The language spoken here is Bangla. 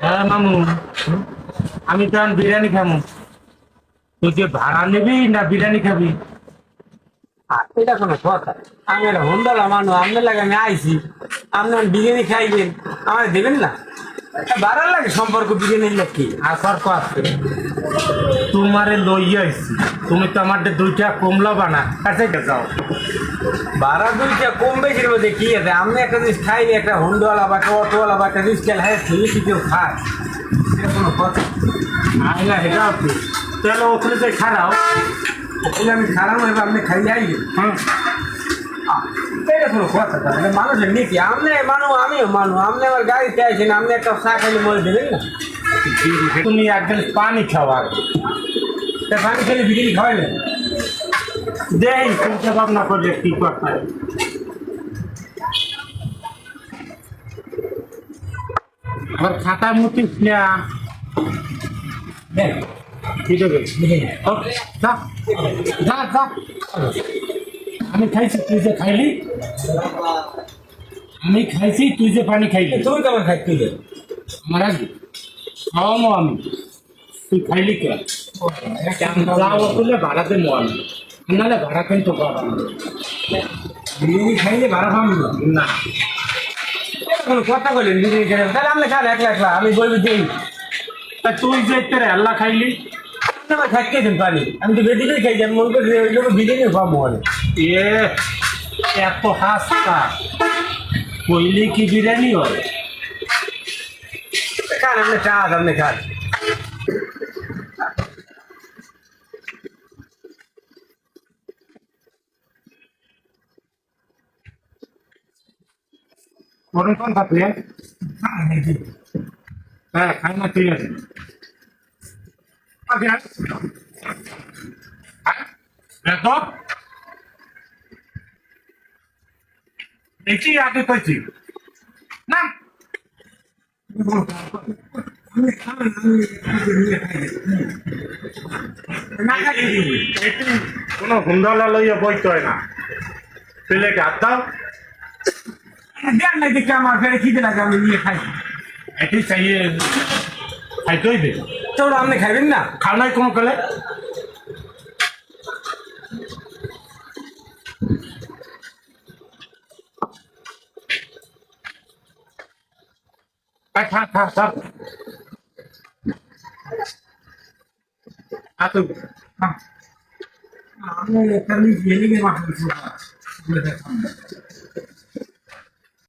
হ্যাঁ মামু, আমি তো এখন বিরিয়ানি খামু। তুই যে ভাড়া নিবি না বিরিয়ানি খাবি? এটা কোনো কথা? আমি একটা হুন্ডালা মানুষ, আপনার লাগে আমি আইছি, আপনি বিরিয়ানি খাইবেন, আমার দেবেন না? বাড়ার লাগে সম্পর্ক বিরিয়ানির লোক আসার আছে তোমারে লইয়া আইছি, তুমি তো আমার দুইটা কমলা বানা কাছে যাও। ভাড়া দুইটা কম বেশির মধ্যে কি আছে? আপনি একটা জিনিস খাইলে একটা হুন্ডওয়ালা বা একটা অটোওয়ালা বা একটা রিক্সা হ্যাঁ তুমি কি কেউ খায়? এটা কোনো কথা? আইলা হেটাও কি তাহলে ওখানে যে খারাও। ওখানে আমি খারাপ হইবে, আপনি খাইলে আইবেন? হ্যাঁ, এটা কোনো কথা? তাহলে মানুষের নীতি, আপনি মানুষ আমিও মানুষ, আপনি আমার গাড়িতে আইছেন, আপনি একটা চা খাইলে মরে দেবেন না? তুমি একদিন পানি খাওয়া তা পানি খেলে বিরিয়ানি খাওয়াইলেন? দেই, চিন্তা ভাবনা করলে কি করতে হয়। আবার খাতা মুতিস না। দেন ঠিক আছে, বিরিয়ানি। ও, যা যা যা। আমি খাইছি তুই যে খাইলি, আমি খাইছি তুই যে পানি খাইলি। তুমি তো আমার খাইতে দেন। আমার আগে খাওয়ামো আমি, তুই খাইলি কে? যাও তুলে ভাড়া দেবো আমি, নাহলে ভাড়া কিন্তু পাবো না। বিরিয়ানি খাইলে ভাড়া পাবো না? না, এটা কোনো কথা বললেন? বিরিয়ানি খেলে তাহলে আপনি খান একলা একলা, আমি বলবো যে তা তুই যে তোর আল্লাহ খাইলি। আপনি আমার খাইতে দেন পানি, আমি তো বেদিকেই খাই, আমি মনে করি ওই লোক বিরিয়ানি পাবো অনেক। এ এত হাসতা কইলি কি বিরিয়ানি হয়? খান আপনি, চা আপনি খান। কোন কোন খাতে? হ্যাঁ খাই না, ঠিক আছে। আগে দেখো, দেখি আগে কইছি না। না খাই এটি কোনো হুন্ডালা লইয়া বইতে হয় না, ছেলেকে হাত দাও। দেন না, দেখে আমার ফেরে খিদে লাগে, আমি নিয়ে খাই। এটি চাইয়ে খাইতেই দে। তো আপনি খাইবেন না? খাও নাই কোনো কালে? খা খা খা, তো আমি একটা বিরিয়ানি মাছ